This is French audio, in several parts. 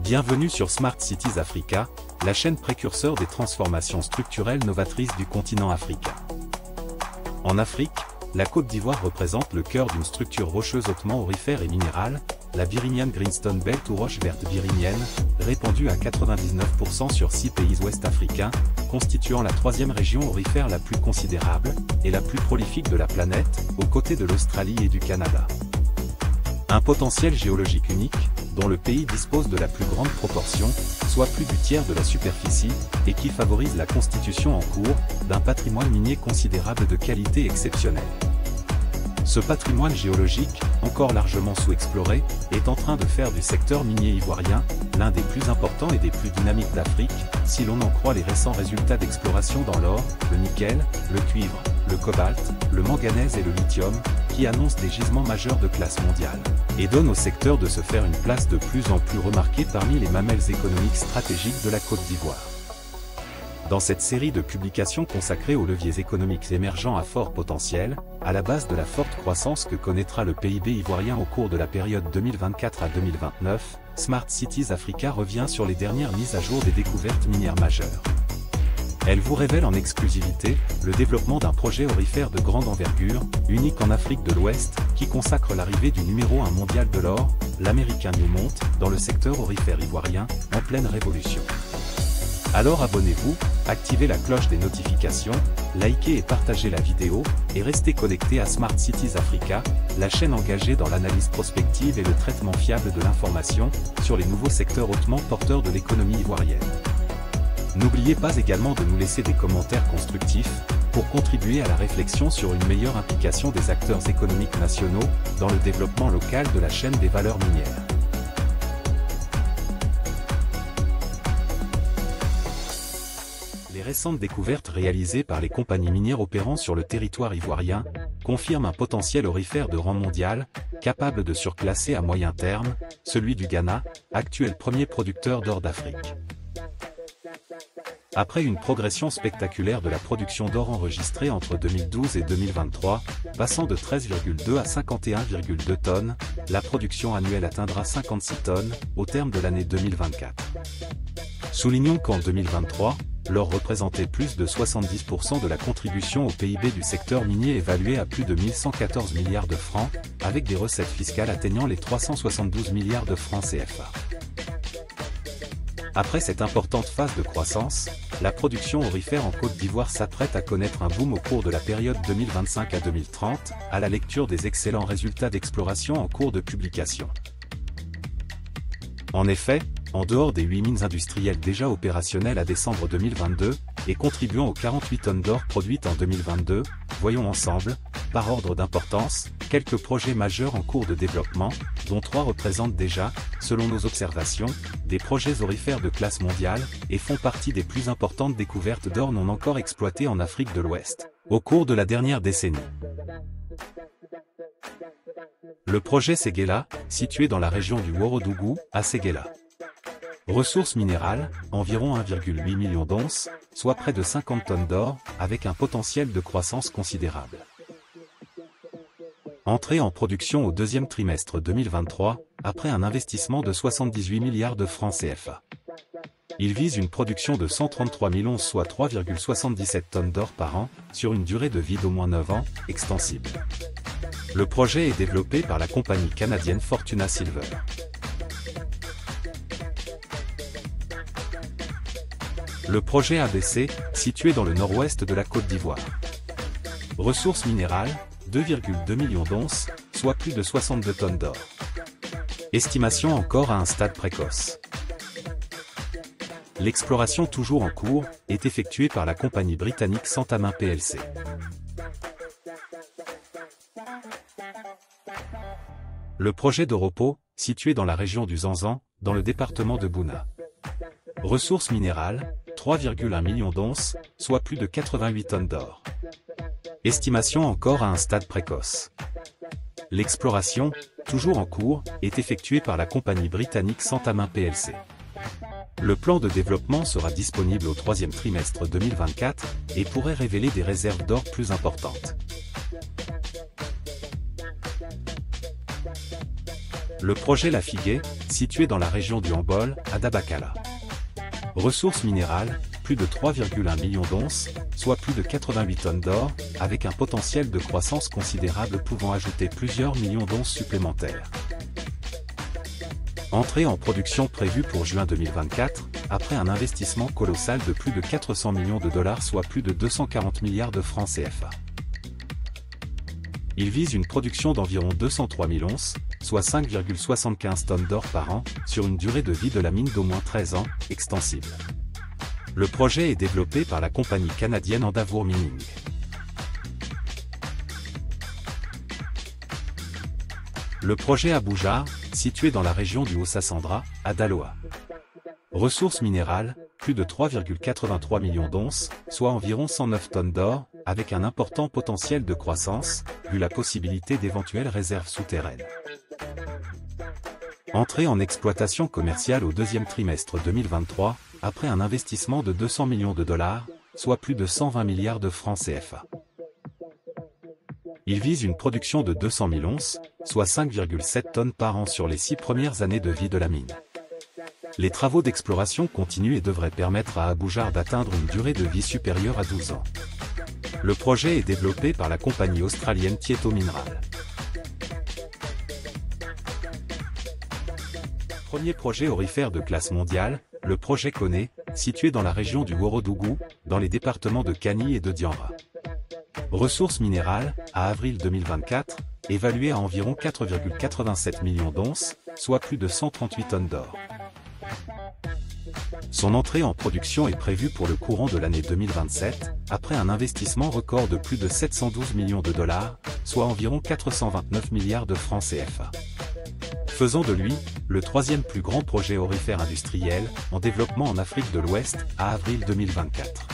Bienvenue sur Smart Cities Africa, la chaîne précurseur des transformations structurelles novatrices du continent africain. En Afrique, la Côte d'Ivoire représente le cœur d'une structure rocheuse hautement aurifère et minérale, la Birimian Greenstone Belt ou roche verte birimienne, répandue à 99% sur 6 pays ouest africains, constituant la troisième région aurifère la plus considérable et la plus prolifique de la planète, aux côtés de l'Australie et du Canada. Un potentiel géologique unique, dont le pays dispose de la plus grande proportion, soit plus du tiers de la superficie, et qui favorise la constitution en cours d'un patrimoine minier considérable de qualité exceptionnelle. Ce patrimoine géologique, encore largement sous-exploré, est en train de faire du secteur minier ivoirien l'un des plus importants et des plus dynamiques d'Afrique, si l'on en croit les récents résultats d'exploration dans l'or, le nickel, le cuivre, le cobalt, le manganèse et le lithium, qui annoncent des gisements majeurs de classe mondiale, et donnent au secteur de se faire une place de plus en plus remarquée parmi les mamelles économiques stratégiques de la Côte d'Ivoire. Dans cette série de publications consacrées aux leviers économiques émergents à fort potentiel, à la base de la forte croissance que connaîtra le PIB ivoirien au cours de la période 2024 à 2029, Smart Cities Africa revient sur les dernières mises à jour des découvertes minières majeures. Elle vous révèle en exclusivité le développement d'un projet aurifère de grande envergure, unique en Afrique de l'Ouest, qui consacre l'arrivée du numéro 1 mondial de l'or, l'américain Newmont, dans le secteur aurifère ivoirien, en pleine révolution. Alors abonnez-vous, activez la cloche des notifications, likez et partagez la vidéo, et restez connectés à Smart Cities Africa, la chaîne engagée dans l'analyse prospective et le traitement fiable de l'information sur les nouveaux secteurs hautement porteurs de l'économie ivoirienne. N'oubliez pas également de nous laisser des commentaires constructifs, pour contribuer à la réflexion sur une meilleure implication des acteurs économiques nationaux, dans le développement local de la chaîne des valeurs minières. Les récentes découvertes réalisées par les compagnies minières opérant sur le territoire ivoirien, confirment un potentiel aurifère de rang mondial, capable de surclasser à moyen terme, celui du Ghana, actuel premier producteur d'or d'Afrique. Après une progression spectaculaire de la production d'or enregistrée entre 2012 et 2023, passant de 13,2 à 51,2 tonnes, la production annuelle atteindra 56 tonnes, au terme de l'année 2024. Soulignons qu'en 2023, l'or représentait plus de 70% de la contribution au PIB du secteur minier évalué à plus de 1114 milliards de francs, avec des recettes fiscales atteignant les 372 milliards de francs CFA. Après cette importante phase de croissance, la production aurifère en Côte d'Ivoire s'apprête à connaître un boom au cours de la période 2025 à 2030, à la lecture des excellents résultats d'exploration en cours de publication. En effet, en dehors des 8 mines industrielles déjà opérationnelles à décembre 2022, et contribuant aux 48 tonnes d'or produites en 2022, voyons ensemble, par ordre d'importance, quelques projets majeurs en cours de développement, dont 3 représentent déjà, selon nos observations, des projets aurifères de classe mondiale, et font partie des plus importantes découvertes d'or non encore exploitées en Afrique de l'Ouest, au cours de la dernière décennie. Le projet Séguéla, situé dans la région du Ouorodougou, à Séguéla. Ressources minérales, environ 1,8 million d'onces, soit près de 50 tonnes d'or, avec un potentiel de croissance considérable. Entrée en production au deuxième trimestre 2023, après un investissement de 78 milliards de francs CFA. Il vise une production de 133 000 onces soit 3,77 tonnes d'or par an, sur une durée de vie d'au moins 9 ans, extensible. Le projet est développé par la compagnie canadienne Fortuna Silver. Le projet ABC, situé dans le nord-ouest de la Côte d'Ivoire. Ressources minérales, 2,2 millions d'onces, soit plus de 62 tonnes d'or. Estimation encore à un stade précoce. L'exploration toujours en cours, est effectuée par la compagnie britannique Centamin plc. Le projet d'Oropo, situé dans la région du Zanzan, dans le département de Bouna. Ressources minérales, 3,1 millions d'onces, soit plus de 88 tonnes d'or. Estimation encore à un stade précoce. L'exploration, toujours en cours, est effectuée par la compagnie britannique Centamin plc. Le plan de développement sera disponible au troisième trimestre 2024 et pourrait révéler des réserves d'or plus importantes. Le projet Lafigué, situé dans la région du Hambol, à Dabakala. Ressources minérales, plus de 3,1 millions d'onces, soit plus de 88 tonnes d'or, avec un potentiel de croissance considérable pouvant ajouter plusieurs millions d'onces supplémentaires. Entrée en production prévue pour juin 2024, après un investissement colossal de plus de 400 millions de dollars soit plus de 240 milliards de francs CFA. Il vise une production d'environ 203 000 onces, soit 5,75 tonnes d'or par an, sur une durée de vie de la mine d'au moins 13 ans, extensible. Le projet est développé par la compagnie canadienne Endeavour Mining. Le projet Abujar, situé dans la région du Haut-Sassandra, à Daloa. Ressources minérales, plus de 3,83 millions d'onces, soit environ 109 tonnes d'or, avec un important potentiel de croissance, vu la possibilité d'éventuelles réserves souterraines. Entrée en exploitation commerciale au deuxième trimestre 2023, après un investissement de 200 millions de dollars, soit plus de 120 milliards de francs CFA. Il vise une production de 200 000 onces, soit 5,7 tonnes par an sur les 6 premières années de vie de la mine. Les travaux d'exploration continuent et devraient permettre à Abujar d'atteindre une durée de vie supérieure à 12 ans. Le projet est développé par la compagnie australienne Tietto Mineral. Premier projet aurifère de classe mondiale, le projet Koné, situé dans la région du Ourodougou, dans les départements de Kani et de Dianra. Ressources minérales, à avril 2024, évaluées à environ 4,87 millions d'onces, soit plus de 138 tonnes d'or. Son entrée en production est prévue pour le courant de l'année 2027, après un investissement record de plus de 712 millions de dollars, soit environ 429 milliards de francs CFA. Faisant de lui, le troisième plus grand projet aurifère industriel, en développement en Afrique de l'Ouest, à avril 2024.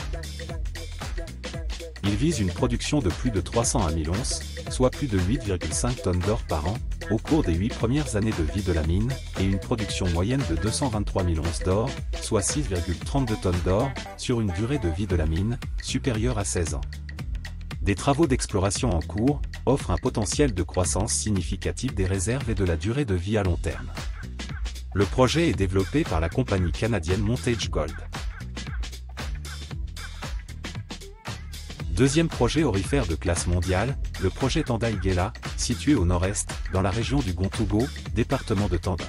Il vise une production de plus de 301 000 onces, soit plus de 8,5 tonnes d'or par an, au cours des 8 premières années de vie de la mine, et une production moyenne de 223 000 onces d'or, soit 6,32 tonnes d'or, sur une durée de vie de la mine, supérieure à 16 ans. Des travaux d'exploration en cours, offrent un potentiel de croissance significatif des réserves et de la durée de vie à long terme. Le projet est développé par la compagnie canadienne Montage Gold. Deuxième projet aurifère de classe mondiale, le projet Tanda-Iguela, situé au nord-est, dans la région du Gontougo, département de Tanda.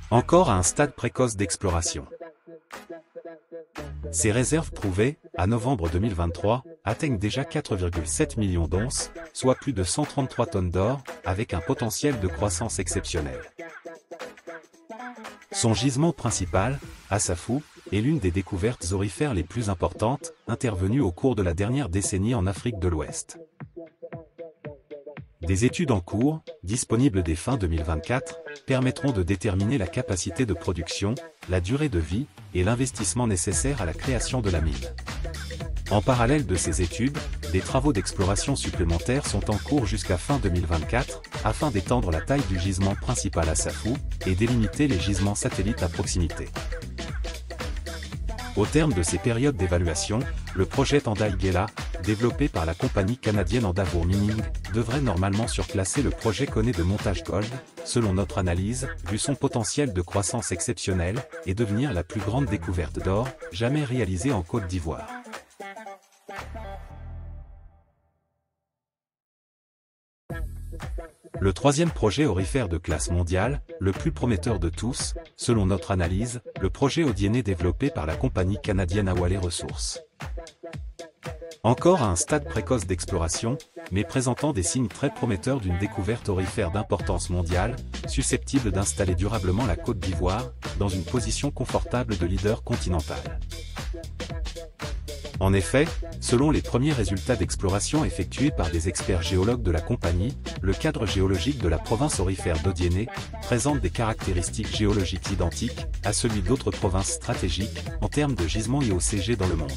Encore à un stade précoce d'exploration. Ces réserves prouvées, à novembre 2023, atteignent déjà 4,7 millions d'onces, soit plus de 133 tonnes d'or, avec un potentiel de croissance exceptionnel. Son gisement principal, Assafou, est l'une des découvertes aurifères les plus importantes, intervenues au cours de la dernière décennie en Afrique de l'Ouest. Des études en cours, disponibles dès fin 2024, permettront de déterminer la capacité de production, la durée de vie, et l'investissement nécessaire à la création de la mine. En parallèle de ces études, des travaux d'exploration supplémentaires sont en cours jusqu'à fin 2024, afin d'étendre la taille du gisement principal Assafou, et délimiter les gisements satellites à proximité. Au terme de ces périodes d'évaluation, le projet Tanda-Iguela, développé par la compagnie canadienne Endeavour Mining, devrait normalement surclasser le projet Koné de Montage Gold, selon notre analyse, vu son potentiel de croissance exceptionnel, et devenir la plus grande découverte d'or, jamais réalisée en Côte d'Ivoire. Le troisième projet aurifère de classe mondiale, le plus prometteur de tous, selon notre analyse, le projet Odiéné développé par la compagnie canadienne Awalé Ressources. Encore à un stade précoce d'exploration, mais présentant des signes très prometteurs d'une découverte aurifère d'importance mondiale, susceptible d'installer durablement la Côte d'Ivoire, dans une position confortable de leader continental. En effet, selon les premiers résultats d'exploration effectués par des experts géologues de la compagnie, le cadre géologique de la province aurifère d'Odiéné présente des caractéristiques géologiques identiques à celui d'autres provinces stratégiques en termes de gisements IOCG dans le monde.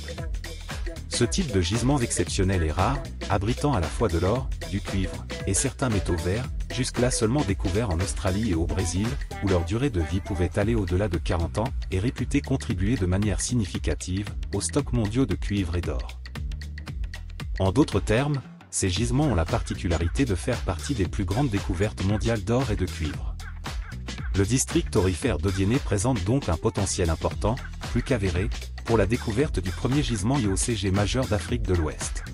Ce type de gisement exceptionnel est rare, abritant à la fois de l'or, du cuivre, et certains métaux verts, jusque-là seulement découverts en Australie et au Brésil, où leur durée de vie pouvait aller au-delà de 40 ans, et réputés contribuer de manière significative aux stocks mondiaux de cuivre et d'or. En d'autres termes, ces gisements ont la particularité de faire partie des plus grandes découvertes mondiales d'or et de cuivre. Le district aurifère d'Odiéné présente donc un potentiel important, plus qu'avéré, pour la découverte du premier gisement IOCG majeur d'Afrique de l'Ouest.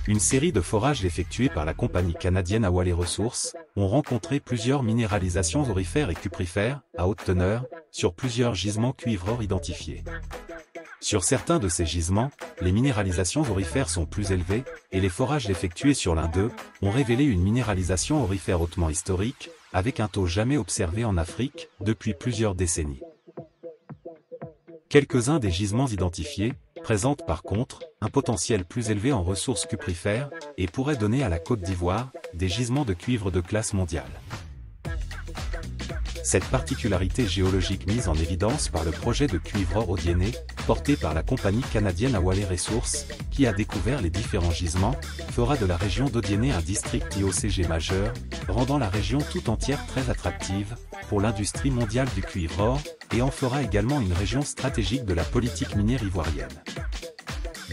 Une série de forages effectués par la compagnie canadienne Awalé Ressources ont rencontré plusieurs minéralisations aurifères et cuprifères, à haute teneur, sur plusieurs gisements cuivre-or identifiés. Sur certains de ces gisements, les minéralisations aurifères sont plus élevées, et les forages effectués sur l'un d'eux ont révélé une minéralisation aurifère hautement historique, avec un taux jamais observé en Afrique depuis plusieurs décennies. Quelques-uns des gisements identifiés présentent par contre un potentiel plus élevé en ressources cuprifères et pourraient donner à la Côte d'Ivoire des gisements de cuivre de classe mondiale. Cette particularité géologique mise en évidence par le projet de cuivre-or Odiéné, porté par la compagnie canadienne Awalé Ressources, qui a découvert les différents gisements, fera de la région d'Odiéné un district IOCG majeur, rendant la région tout entière très attractive pour l'industrie mondiale du cuivre-or, et en fera également une région stratégique de la politique minière ivoirienne.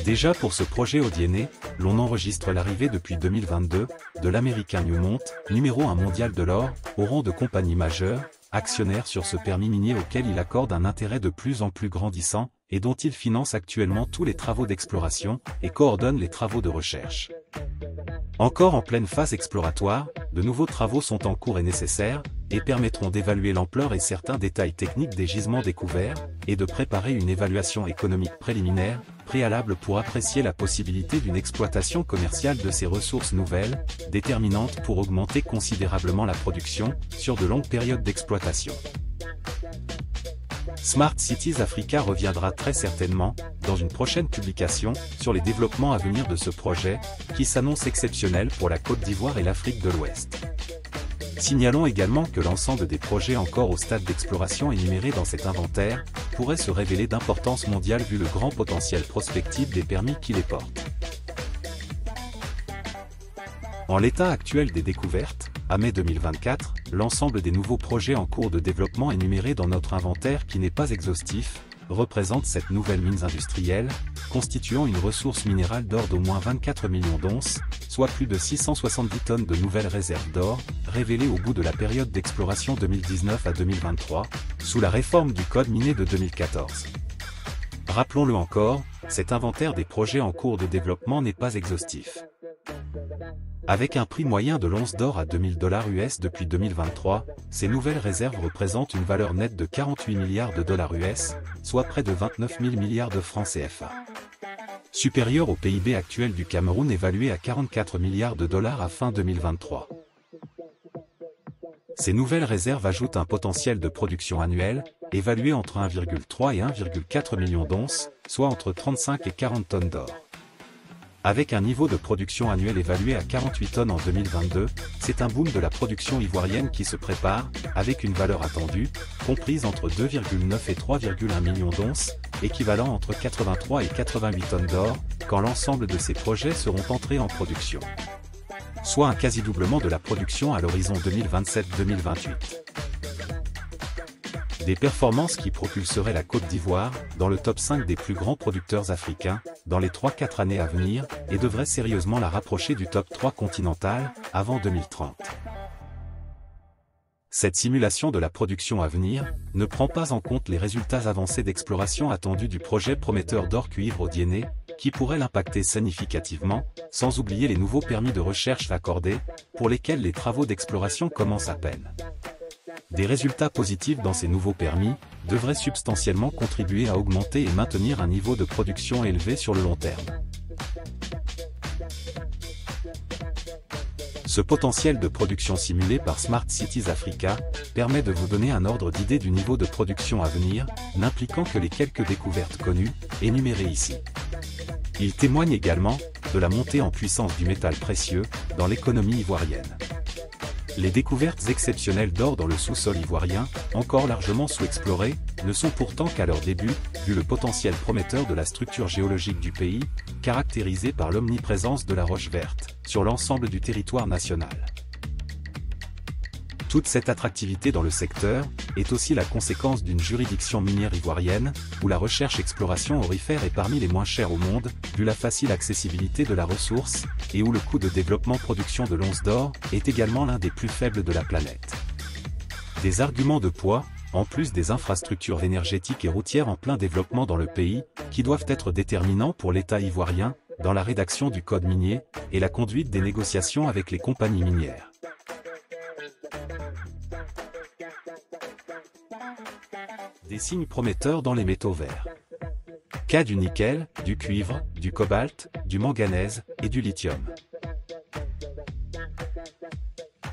Déjà pour ce projet Odiéné, l'on enregistre l'arrivée depuis 2022 de l'américain Newmont, numéro 1 mondial de l'or, au rang de compagnie majeure, actionnaire sur ce permis minier auquel il accorde un intérêt de plus en plus grandissant, et dont il finance actuellement tous les travaux d'exploration et coordonne les travaux de recherche. Encore en pleine phase exploratoire, de nouveaux travaux sont en cours et nécessaires, et permettront d'évaluer l'ampleur et certains détails techniques des gisements découverts, et de préparer une évaluation économique préliminaire, préalable pour apprécier la possibilité d'une exploitation commerciale de ces ressources nouvelles, déterminante pour augmenter considérablement la production, sur de longues périodes d'exploitation. Smart Cities Africa reviendra très certainement, dans une prochaine publication, sur les développements à venir de ce projet, qui s'annonce exceptionnel pour la Côte d'Ivoire et l'Afrique de l'Ouest. Signalons également que l'ensemble des projets encore au stade d'exploration énumérés dans cet inventaire, pourrait se révéler d'importance mondiale vu le grand potentiel prospectif des permis qui les portent. En l'état actuel des découvertes, à mai 2024, l'ensemble des nouveaux projets en cours de développement énumérés dans notre inventaire qui n'est pas exhaustif, représente cette nouvelle mine industrielle, constituant une ressource minérale d'or d'au moins 24 millions d'onces, soit plus de 670 tonnes de nouvelles réserves d'or, révélées au bout de la période d'exploration 2019 à 2023, sous la réforme du Code minier de 2014. Rappelons-le encore, cet inventaire des projets en cours de développement n'est pas exhaustif. Avec un prix moyen de l'once d'or à $2000 US depuis 2023, ces nouvelles réserves représentent une valeur nette de 48 milliards de dollars US, soit près de 29 000 milliards de francs CFA. Supérieur au PIB actuel du Cameroun évalué à 44 milliards de dollars à fin 2023. Ces nouvelles réserves ajoutent un potentiel de production annuel, évalué entre 1,3 et 1,4 million d'onces, soit entre 35 et 40 tonnes d'or. Avec un niveau de production annuel évalué à 48 tonnes en 2022, c'est un boom de la production ivoirienne qui se prépare, avec une valeur attendue, comprise entre 2,9 et 3,1 millions d'onces, équivalent entre 83 et 88 tonnes d'or, quand l'ensemble de ces projets seront entrés en production. Soit un quasi-doublement de la production à l'horizon 2027-2028. Des performances qui propulseraient la Côte d'Ivoire dans le top 5 des plus grands producteurs africains dans les 3-4 années à venir et devraient sérieusement la rapprocher du top 3 continental avant 2030. Cette simulation de la production à venir ne prend pas en compte les résultats avancés d'exploration attendus du projet prometteur d'or-cuivre Odiéné, qui pourrait l'impacter significativement, sans oublier les nouveaux permis de recherche accordés, pour lesquels les travaux d'exploration commencent à peine. Des résultats positifs dans ces nouveaux permis devraient substantiellement contribuer à augmenter et maintenir un niveau de production élevé sur le long terme. Ce potentiel de production simulé par Smart Cities Africa permet de vous donner un ordre d'idée du niveau de production à venir, n'impliquant que les quelques découvertes connues, énumérées ici. Il témoigne également de la montée en puissance du métal précieux dans l'économie ivoirienne. Les découvertes exceptionnelles d'or dans le sous-sol ivoirien, encore largement sous-explorées, ne sont pourtant qu'à leur début, vu le potentiel prometteur de la structure géologique du pays, caractérisée par l'omniprésence de la roche verte, sur l'ensemble du territoire national. Toute cette attractivité dans le secteur est aussi la conséquence d'une juridiction minière ivoirienne, où la recherche-exploration aurifère est parmi les moins chères au monde, vu la facile accessibilité de la ressource, et où le coût de développement-production de l'once d'or est également l'un des plus faibles de la planète. Des arguments de poids, en plus des infrastructures énergétiques et routières en plein développement dans le pays, qui doivent être déterminants pour l'État ivoirien, dans la rédaction du code minier, et la conduite des négociations avec les compagnies minières. Des signes prometteurs dans les métaux verts. Cas du nickel, du cuivre, du cobalt, du manganèse et du lithium.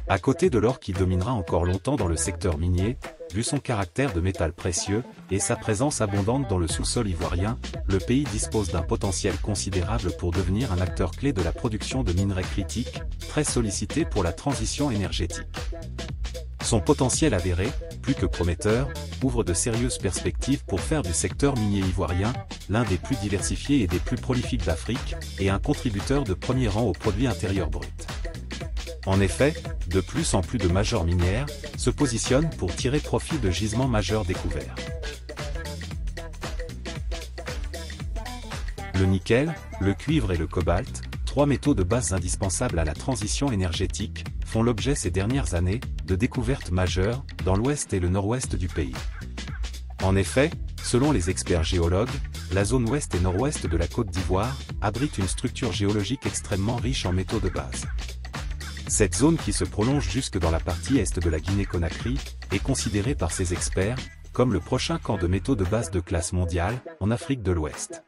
À côté de l'or qui dominera encore longtemps dans le secteur minier, vu son caractère de métal précieux et sa présence abondante dans le sous-sol ivoirien, le pays dispose d'un potentiel considérable pour devenir un acteur clé de la production de minerais critiques, très sollicité pour la transition énergétique. Son potentiel avéré, plus que prometteur, ouvre de sérieuses perspectives pour faire du secteur minier ivoirien l'un des plus diversifiés et des plus prolifiques d'Afrique, et un contributeur de premier rang au produit intérieur brut. En effet, de plus en plus de majors minières se positionnent pour tirer profit de gisements majeurs découverts. Le nickel, le cuivre et le cobalt, trois métaux de base indispensables à la transition énergétique, font l'objet ces dernières années de découvertes majeures dans l'ouest et le nord-ouest du pays. En effet, selon les experts géologues, la zone ouest et nord-ouest de la Côte d'Ivoire abrite une structure géologique extrêmement riche en métaux de base. Cette zone qui se prolonge jusque dans la partie est de la Guinée-Conakry est considérée par ces experts comme le prochain camp de métaux de base de classe mondiale en Afrique de l'Ouest.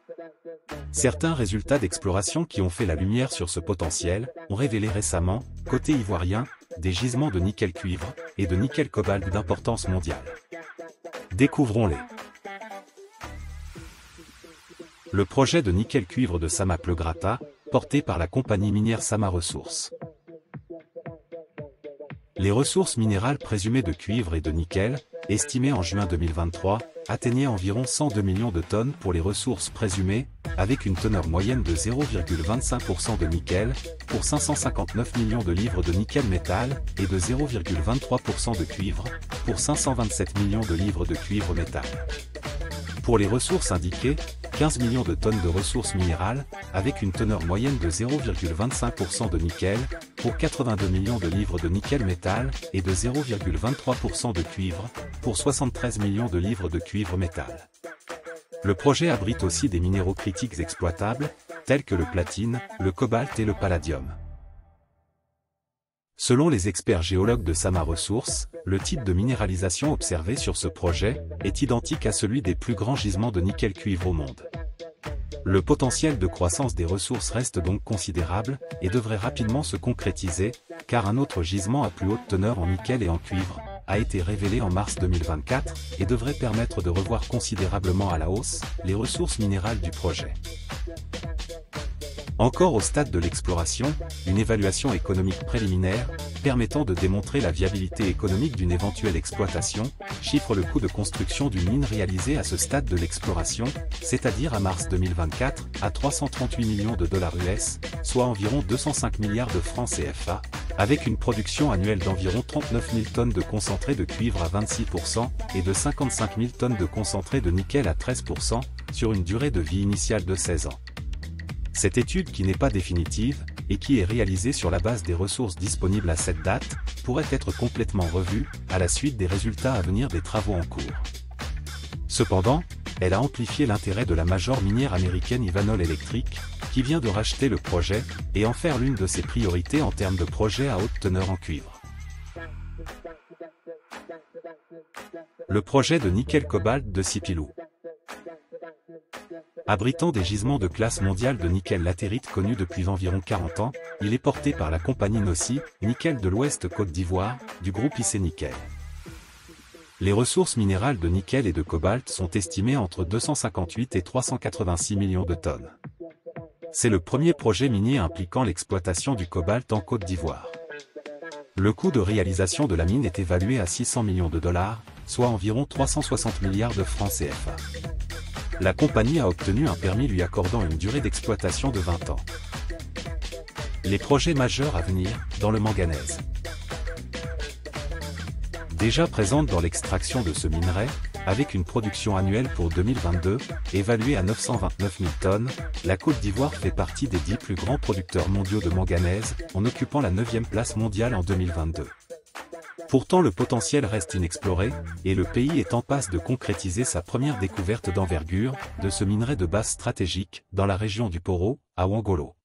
Certains résultats d'exploration qui ont fait la lumière sur ce potentiel ont révélé récemment, côté ivoirien, des gisements de nickel-cuivre et de nickel-cobalt d'importance mondiale. Découvrons-les. Le projet de nickel-cuivre de Sama-Plegrata, porté par la compagnie minière Sama Ressources. Les ressources minérales présumées de cuivre et de nickel, estimées en juin 2023, atteignaient environ 102 millions de tonnes pour les ressources présumées, avec une teneur moyenne de 0,25% de nickel, pour 559 millions de livres de nickel métal, et de 0,23% de cuivre, pour 527 millions de livres de cuivre métal. Pour les ressources indiquées, 15 millions de tonnes de ressources minérales, avec une teneur moyenne de 0,25% de nickel, pour 82 millions de livres de nickel métal, et de 0,23% de cuivre, pour 73 millions de livres de cuivre métal. Le projet abrite aussi des minéraux critiques exploitables, tels que le platine, le cobalt et le palladium. Selon les experts géologues de Sama Ressources, le type de minéralisation observé sur ce projet est identique à celui des plus grands gisements de nickel-cuivre au monde. Le potentiel de croissance des ressources reste donc considérable et devrait rapidement se concrétiser, car un autre gisement à plus haute teneur en nickel et en cuivre a été révélé en mars 2024 et devrait permettre de revoir considérablement à la hausse les ressources minérales du projet. Encore au stade de l'exploration, une évaluation économique préliminaire, permettant de démontrer la viabilité économique d'une éventuelle exploitation, chiffre le coût de construction d'une mine réalisée à ce stade de l'exploration, c'est-à-dire à mars 2024, à 338 millions de dollars US, soit environ 205 milliards de francs CFA, avec une production annuelle d'environ 39 000 tonnes de concentré de cuivre à 26% et de 55 000 tonnes de concentré de nickel à 13%, sur une durée de vie initiale de 16 ans. Cette étude qui n'est pas définitive, et qui est réalisée sur la base des ressources disponibles à cette date, pourrait être complètement revue, à la suite des résultats à venir des travaux en cours. Cependant, elle a amplifié l'intérêt de la major minière américaine Ivanhoe Electric, qui vient de racheter le projet, et en faire l'une de ses priorités en termes de projet à haute teneur en cuivre. Le projet de nickel-cobalt de Sipilou. Abritant des gisements de classe mondiale de nickel latérite connus depuis environ 40 ans, il est porté par la compagnie Nossi, Nickel de l'Ouest Côte d'Ivoire, du groupe IC Nickel. Les ressources minérales de nickel et de cobalt sont estimées entre 258 et 386 millions de tonnes. C'est le premier projet minier impliquant l'exploitation du cobalt en Côte d'Ivoire. Le coût de réalisation de la mine est évalué à 600 millions de dollars, soit environ 360 milliards de francs CFA. La compagnie a obtenu un permis lui accordant une durée d'exploitation de 20 ans. Les projets majeurs à venir, dans le manganèse. Déjà présente dans l'extraction de ce minerai, avec une production annuelle pour 2022, évaluée à 929 000 tonnes, la Côte d'Ivoire fait partie des 10 plus grands producteurs mondiaux de manganèse, en occupant la 9e place mondiale en 2022. Pourtant le potentiel reste inexploré, et le pays est en passe de concrétiser sa première découverte d'envergure, de ce minerai de base stratégique, dans la région du Poro, à Wangolo.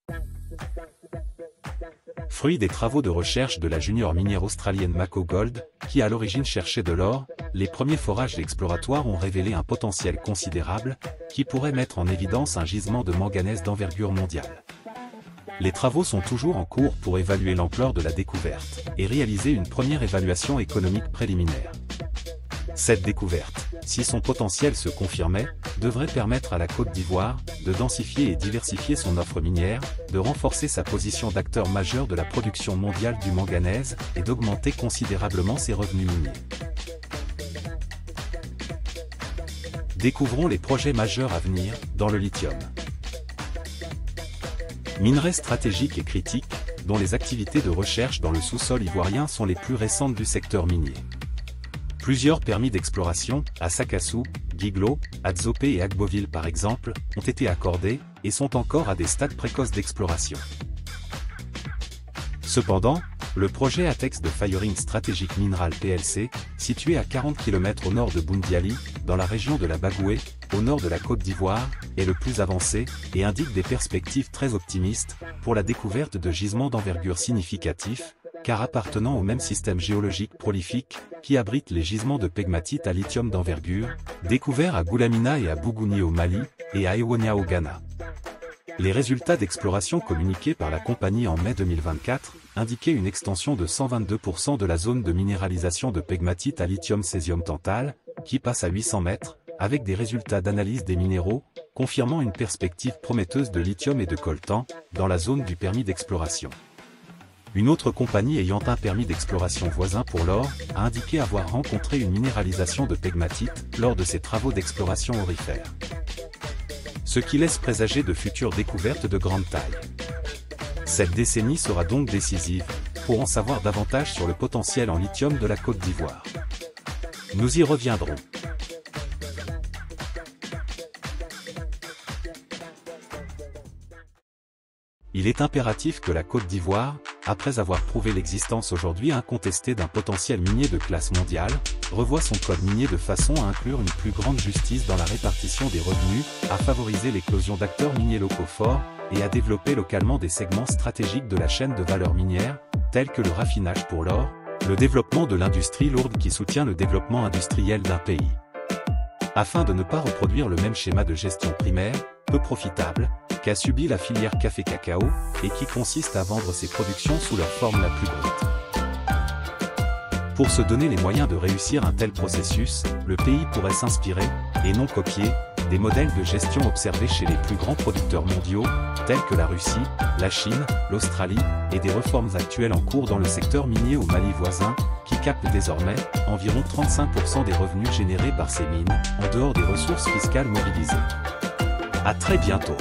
Fruit des travaux de recherche de la junior minière australienne Mako Gold, qui à l'origine cherchait de l'or, les premiers forages exploratoires ont révélé un potentiel considérable, qui pourrait mettre en évidence un gisement de manganèse d'envergure mondiale. Les travaux sont toujours en cours pour évaluer l'ampleur de la découverte, et réaliser une première évaluation économique préliminaire. Cette découverte, si son potentiel se confirmait, devrait permettre à la Côte d'Ivoire de densifier et diversifier son offre minière, de renforcer sa position d'acteur majeur de la production mondiale du manganèse et d'augmenter considérablement ses revenus miniers. Découvrons les projets majeurs à venir dans le lithium. Minerai stratégique et critique, dont les activités de recherche dans le sous-sol ivoirien sont les plus récentes du secteur minier. Plusieurs permis d'exploration, à Sakassou, Guiglo, Adzopé et Agboville par exemple, ont été accordés, et sont encore à des stades précoces d'exploration. Cependant, le projet Atex de Firing Strategic Mineral PLC, situé à 40 km au nord de Boundiali, dans la région de la Bagoué, au nord de la Côte d'Ivoire, est le plus avancé, et indique des perspectives très optimistes, pour la découverte de gisements d'envergure significatifs, car appartenant au même système géologique prolifique, qui abrite les gisements de pegmatite à lithium d'envergure, découverts à Goulamina et à Bougouni au Mali, et à Ewonia au Ghana. Les résultats d'exploration communiqués par la compagnie en mai 2024 indiquaient une extension de 122% de la zone de minéralisation de pegmatite à lithium césium tantal, qui passe à 800 mètres, avec des résultats d'analyse des minéraux, confirmant une perspective prometteuse de lithium et de coltan, dans la zone du permis d'exploration. Une autre compagnie ayant un permis d'exploration voisin pour l'or, a indiqué avoir rencontré une minéralisation de pegmatite lors de ses travaux d'exploration aurifère. Ce qui laisse présager de futures découvertes de grande taille. Cette décennie sera donc décisive, pour en savoir davantage sur le potentiel en lithium de la Côte d'Ivoire. Nous y reviendrons. Il est impératif que la Côte d'Ivoire, après avoir prouvé l'existence aujourd'hui incontestée d'un potentiel minier de classe mondiale, revoie son code minier de façon à inclure une plus grande justice dans la répartition des revenus, à favoriser l'éclosion d'acteurs miniers locaux forts, et à développer localement des segments stratégiques de la chaîne de valeur minière, tels que le raffinage pour l'or, le développement de l'industrie lourde qui soutient le développement industriel d'un pays. Afin de ne pas reproduire le même schéma de gestion primaire, peu profitable, qu'a subi la filière café-cacao, et qui consiste à vendre ses productions sous leur forme la plus brute. Pour se donner les moyens de réussir un tel processus, le pays pourrait s'inspirer, et non copier, des modèles de gestion observés chez les plus grands producteurs mondiaux, tels que la Russie, la Chine, l'Australie, et des réformes actuelles en cours dans le secteur minier au Mali voisin, qui captent désormais environ 35% des revenus générés par ces mines, en dehors des ressources fiscales mobilisées. À très bientôt.